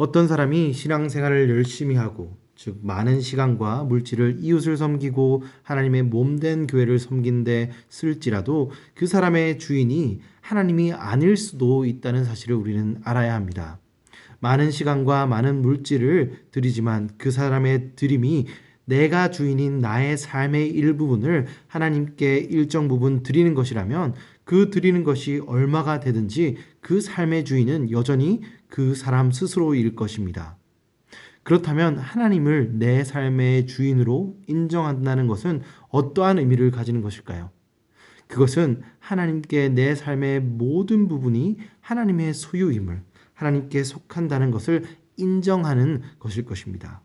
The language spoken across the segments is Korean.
어떤 사람이 신앙생활을 열심히 하고 즉 많은 시간과 물질을 이웃을 섬기고 하나님의 몸된 교회를 섬긴 데 쓸지라도 그 사람의 주인이 하나님이 아닐 수도 있다는 사실을 우리는 알아야 합니다. 많은 시간과 많은 물질을 드리지만 그 사람의 드림이 내가 주인인 나의 삶의 일부분을 하나님께 일정 부분 드리는 것이라면 그 드리는 것이 얼마가 되든지 그 삶의 주인은 여전히 그 사람 스스로일 것입니다. 그렇다면 하나님을 내 삶의 주인으로 인정한다는 것은 어떠한 의미를 가지는 것일까요? 그것은 하나님께 내 삶의 모든 부분이 하나님의 소유임을, 하나님께 속한다는 것을 인정하는 것일 것입니다.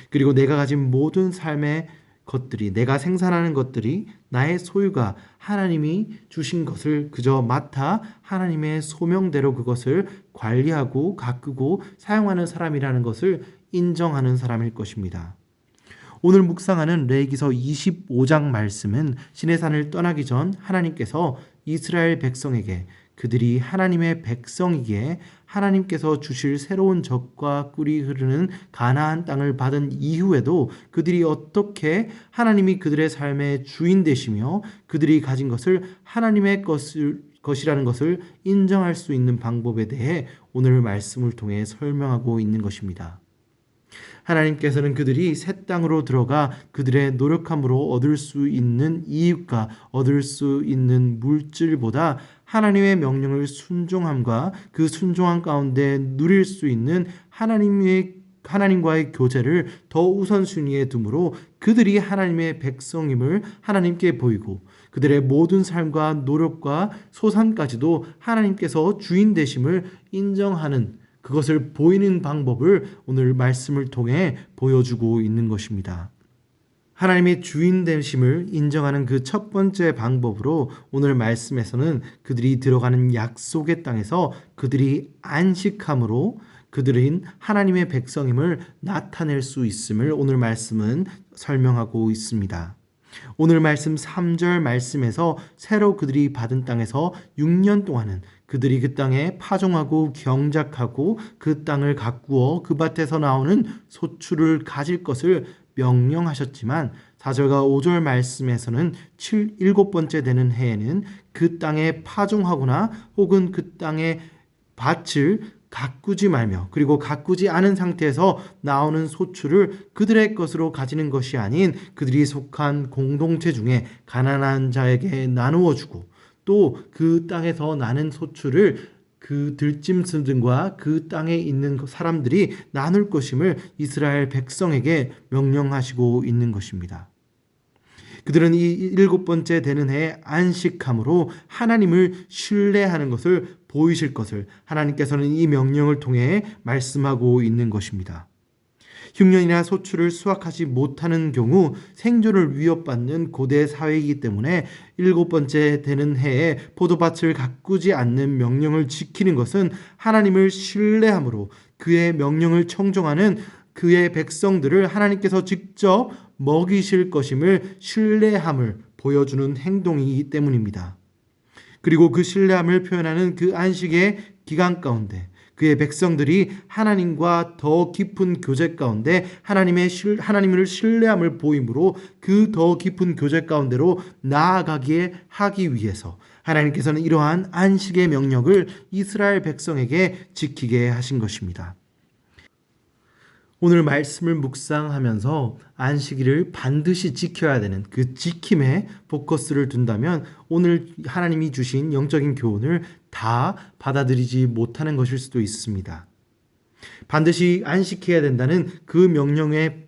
그리고 내가 가진 모든 삶의 것들이, 내가 생산하는 것들이 나의 소유가 하나님이 주신 것을 그저 맡아 하나님의 소명대로 그것을 관리하고 가꾸고 사용하는 사람이라는 것을 인정하는 사람일 것입니다. 오늘 묵상하는 레위기서 25장 말씀은 시내산을 떠나기 전 하나님께서 이스라엘 백성에게 그들이 하나님의 백성이기에 하나님께서 주실 새로운 젖과 꿀이 흐르는 가나안 땅을 받은 이후에도 그들이 어떻게 하나님이 그들의 삶의 주인 되시며 그들이 가진 것을 하나님의 것이라는 것을 인정할 수 있는 방법에 대해 오늘 말씀을 통해 설명하고 있는 것입니다. 하나님께서는 그들이 새 땅으로 들어가 그들의 노력함으로 얻을 수 있는 이익과 얻을 수 있는 물질보다 하나님의 명령을 순종함과 그 순종함 가운데 누릴 수 있는 하나님과의 교제를 더 우선순위에 두므로 그들이 하나님의 백성임을 하나님께 보이고 그들의 모든 삶과 노력과 소산까지도 하나님께서 주인 되심을 인정하는 그것을 보이는 방법을 오늘 말씀을 통해 보여주고 있는 것입니다. 하나님의 주인 되심을 인정하는 그 첫 번째 방법으로 오늘 말씀에서는 그들이 들어가는 약속의 땅에서 그들이 안식함으로 그들은 하나님의 백성임을 나타낼 수 있음을 오늘 말씀은 설명하고 있습니다. 오늘 말씀 3절 말씀에서 새로 그들이 받은 땅에서 6년 동안은 그들이 그 땅에 파종하고 경작하고 그 땅을 가꾸어 그 밭에서 나오는 소출을 가질 것을 명령하셨지만 4절과 5절 말씀에서는 7번째 되는 해에는 그 땅에 파종하거나 혹은 그 땅의 밭을 가꾸지 말며 그리고 가꾸지 않은 상태에서 나오는 소출을 그들의 것으로 가지는 것이 아닌 그들이 속한 공동체 중에 가난한 자에게 나누어 주고 또 그 땅에서 나는 소출을 그 들짐승들과 그 땅에 있는 사람들이 나눌 것임을 이스라엘 백성에게 명령하시고 있는 것입니다. 그들은 이 7번째 되는 해에 안식함으로 하나님을 신뢰하는 것을 보이실 것을 하나님께서는 이 명령을 통해 말씀하고 있는 것입니다. 흉년이나 소출을 수확하지 못하는 경우 생존을 위협받는 고대 사회이기 때문에 7번째 되는 해에 포도밭을 가꾸지 않는 명령을 지키는 것은 하나님을 신뢰함으로 그의 명령을 청종하는 그의 백성들을 하나님께서 직접 먹이실 것임을 신뢰함을 보여주는 행동이기 때문입니다. 그리고 그 신뢰함을 표현하는 그 안식의 기간 가운데 그의 백성들이 하나님과 더 깊은 교제 가운데 하나님을 신뢰함을 보이므로 그 더 깊은 교제 가운데로 나아가게 하기 위해서 하나님께서는 이러한 안식의 명령을 이스라엘 백성에게 지키게 하신 것입니다. 오늘 말씀을 묵상하면서 안식일을 반드시 지켜야 되는 그 지킴에 포커스를 둔다면 오늘 하나님이 주신 영적인 교훈을 다 받아들이지 못하는 것일 수도 있습니다. 반드시 안식해야 된다는 그 명령의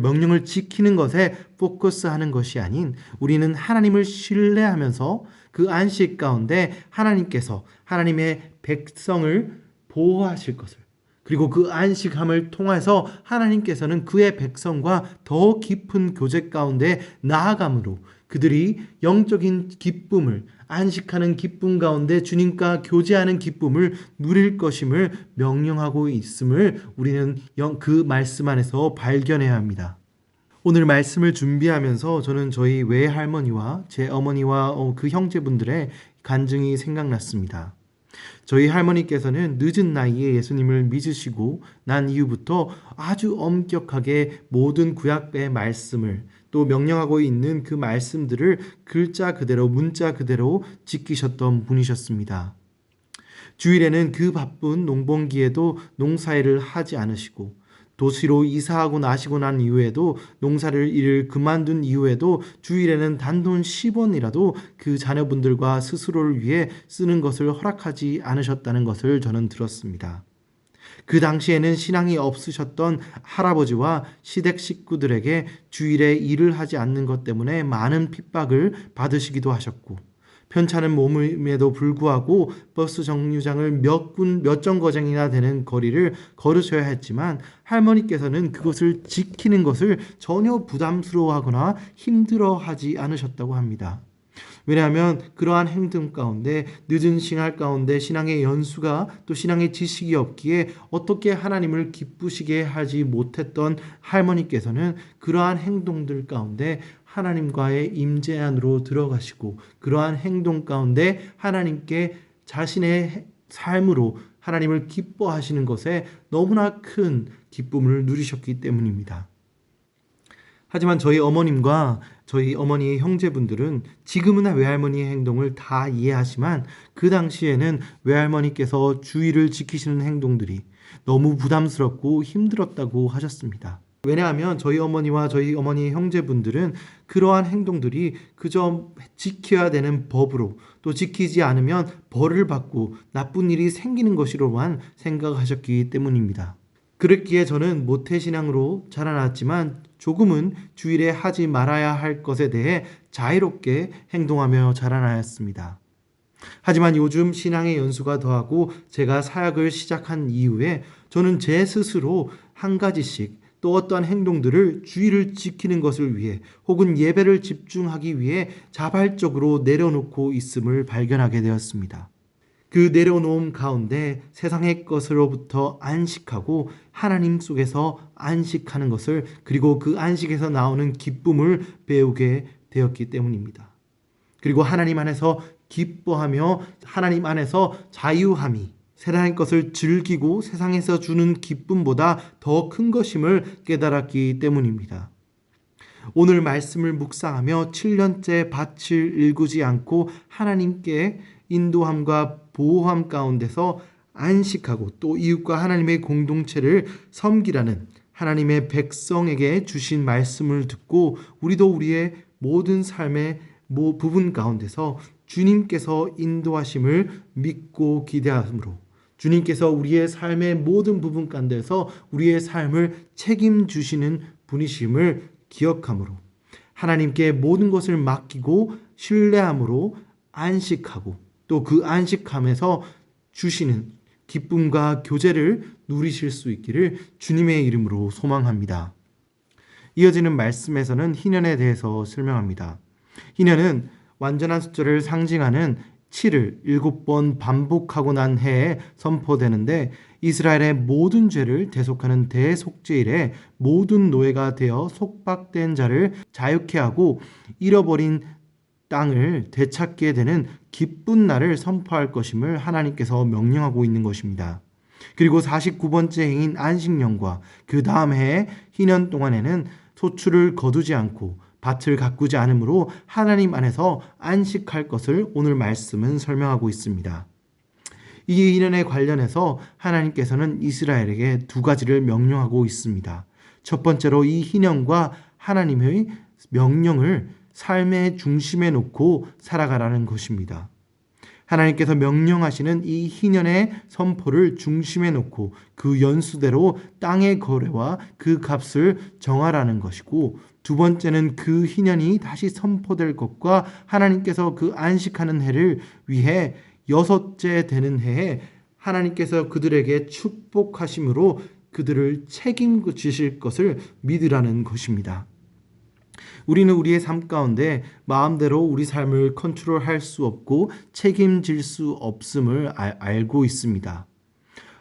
명령을 지키는 것에 포커스하는 것이 아닌 우리는 하나님을 신뢰하면서 그 안식 가운데 하나님께서 하나님의 백성을 보호하실 것을 그리고 그 안식함을 통해서 하나님께서는 그의 백성과 더 깊은 교제 가운데 나아감으로 그들이 영적인 기쁨을 안식하는 기쁨 가운데 주님과 교제하는 기쁨을 누릴 것임을 명령하고 있음을 우리는 그 말씀 안에서 발견해야 합니다. 오늘 말씀을 준비하면서 저는 저희 외할머니와 제 어머니와 그 형제분들의 간증이 생각났습니다. 저희 할머니께서는 늦은 나이에 예수님을 믿으시고 난 이후부터 아주 엄격하게 모든 구약의 말씀을 또 명령하고 있는 그 말씀들을 글자 그대로 문자 그대로 지키셨던 분이셨습니다. 주일에는 그 바쁜 농번기에도 농사일을 하지 않으시고 도시로 이사하고 나시고 난 이후에도 농사를 일을 그만둔 이후에도 주일에는 단돈 10원이라도 그 자녀분들과 스스로를 위해 쓰는 것을 허락하지 않으셨다는 것을 저는 들었습니다. 그 당시에는 신앙이 없으셨던 할아버지와 시댁 식구들에게 주일에 일을 하지 않는 것 때문에 많은 핍박을 받으시기도 하셨고 편찮은 몸임에도 불구하고 버스 정류장을 몇 정거장이나 되는 거리를 걸으셔야 했지만 할머니께서는 그것을 지키는 것을 전혀 부담스러워하거나 힘들어하지 않으셨다고 합니다. 왜냐하면 그러한 행동 가운데 늦은 신앙 가운데 신앙의 연수가 또 신앙의 지식이 없기에 어떻게 하나님을 기쁘시게 하지 못했던 할머니께서는 그러한 행동들 가운데 하나님과의 임재 안으로 들어가시고 그러한 행동 가운데 하나님께 자신의 삶으로 하나님을 기뻐하시는 것에 너무나 큰 기쁨을 누리셨기 때문입니다. 하지만 저희 어머님과 저희 어머니의 형제분들은 지금은 외할머니의 행동을 다 이해하지만 그 당시에는 외할머니께서 주의를 지키시는 행동들이 너무 부담스럽고 힘들었다고 하셨습니다. 왜냐하면 저희 어머니와 저희 어머니의 형제분들은 그러한 행동들이 그저 지켜야 되는 법으로 또 지키지 않으면 벌을 받고 나쁜 일이 생기는 것으로만 생각하셨기 때문입니다. 그랬기에 저는 모태신앙으로 자라났지만 조금은 주일에 하지 말아야 할 것에 대해 자유롭게 행동하며 자라나였습니다. 하지만 요즘 신앙의 연수가 더하고 제가 사역을 시작한 이후에 저는 제 스스로 한 가지씩 또 어떠한 행동들을 주의를 지키는 것을 위해 혹은 예배를 집중하기 위해 자발적으로 내려놓고 있음을 발견하게 되었습니다. 그 내려놓음 가운데 세상의 것으로부터 안식하고 하나님 속에서 안식하는 것을 그리고 그 안식에서 나오는 기쁨을 배우게 되었기 때문입니다. 그리고 하나님 안에서 기뻐하며 하나님 안에서 자유함이 세상의 것을 즐기고 세상에서 주는 기쁨보다 더 큰 것임을 깨달았기 때문입니다. 오늘 말씀을 묵상하며 7년째 밭을 일구지 않고 하나님께 인도함과 보호함 가운데서 안식하고 또 이웃과 하나님의 공동체를 섬기라는 하나님의 백성에게 주신 말씀을 듣고 우리도 우리의 모든 삶의 부분 가운데서 주님께서 인도하심을 믿고 기대함으로 주님께서 우리의 삶의 모든 부분 가운데서 우리의 삶을 책임주시는 분이심을 기억함으로 하나님께 모든 것을 맡기고 신뢰함으로 안식하고 또 그 안식함에서 주시는 기쁨과 교제를 누리실 수 있기를 주님의 이름으로 소망합니다. 이어지는 말씀에서는 희년에 대해서 설명합니다. 희년은 완전한 숫자를 상징하는 7을 7번 반복하고 난 해에 선포되는데 이스라엘의 모든 죄를 대속하는 대속죄일에 모든 노예가 되어 속박된 자를 자유케 하고 잃어버린 땅을 되찾게 되는 기쁜 날을 선포할 것임을 하나님께서 명령하고 있는 것입니다. 그리고 49번째 해인 안식년과 그 다음 해의 희년 동안에는 소출을 거두지 않고 밭을 가꾸지 않으므로 하나님 안에서 안식할 것을 오늘 말씀은 설명하고 있습니다. 이 희년에 관련해서 하나님께서는 이스라엘에게 두 가지를 명령하고 있습니다. 첫 번째로 이 희년과 하나님의 명령을 삶의 중심에 놓고 살아가라는 것입니다. 하나님께서 명령하시는 이 희년의 선포를 중심에 놓고 그 연수대로 땅의 거래와 그 값을 정하라는 것이고 두 번째는 그 희년이 다시 선포될 것과 하나님께서 그 안식하는 해를 위해 6째 되는 해에 하나님께서 그들에게 축복하심으로 그들을 책임지실 것을 믿으라는 것입니다. 우리는 우리의 삶 가운데 마음대로 우리 삶을 컨트롤할 수 없고 책임질 수 없음을 알고 있습니다.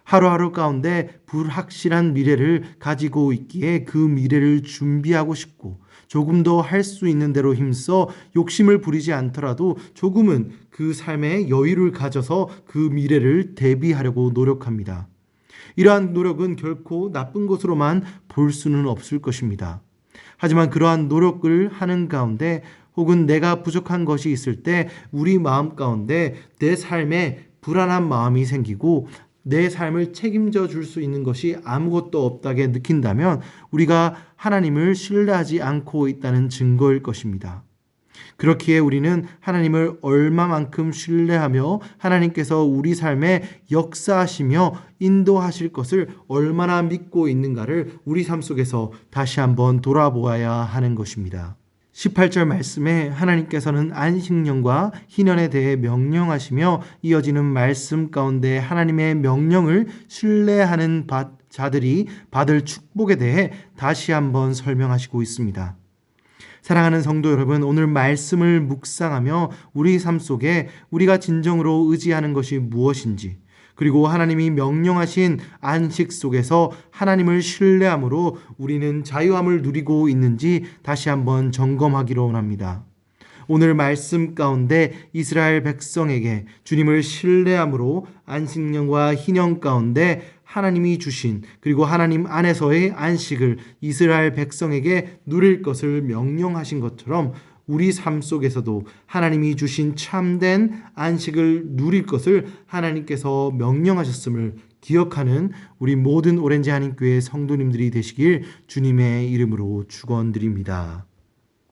하루하루 가운데 불확실한 미래를 가지고 있기에 그 미래를 준비하고 싶고 조금 더 할 수 있는 대로 힘써 욕심을 부리지 않더라도 조금은 그 삶에 여유를 가져서 그 미래를 대비하려고 노력합니다. 이러한 노력은 결코 나쁜 것으로만 볼 수는 없을 것입니다. 하지만 그러한 노력을 하는 가운데 혹은 내가 부족한 것이 있을 때 우리 마음 가운데 내 삶에 불안한 마음이 생기고 내 삶을 책임져 줄 수 있는 것이 아무것도 없다게 느낀다면 우리가 하나님을 신뢰하지 않고 있다는 증거일 것입니다. 그렇기에 우리는 하나님을 얼마만큼 신뢰하며 하나님께서 우리 삶에 역사하시며 인도하실 것을 얼마나 믿고 있는가를 우리 삶 속에서 다시 한번 돌아보아야 하는 것입니다. 18절 말씀에 하나님께서는 안식년과 희년에 대해 명령하시며 이어지는 말씀 가운데 하나님의 명령을 신뢰하는 자들이 받을 축복에 대해 다시 한번 설명하시고 있습니다. 사랑하는 성도 여러분, 오늘 말씀을 묵상하며 우리 삶 속에 우리가 진정으로 의지하는 것이 무엇인지, 그리고 하나님이 명령하신 안식 속에서 하나님을 신뢰함으로 우리는 자유함을 누리고 있는지 다시 한번 점검하기를 원합니다. 오늘 말씀 가운데 이스라엘 백성에게 주님을 신뢰함으로 안식년과 희년 가운데 하나님이 주신 그리고 하나님 안에서의 안식을 이스라엘 백성에게 누릴 것을 명령하신 것처럼 우리 삶 속에서도 하나님이 주신 참된 안식을 누릴 것을 하나님께서 명령하셨음을 기억하는 우리 모든 오렌지 한인교회 성도님들이 되시길 주님의 이름으로 축원드립니다.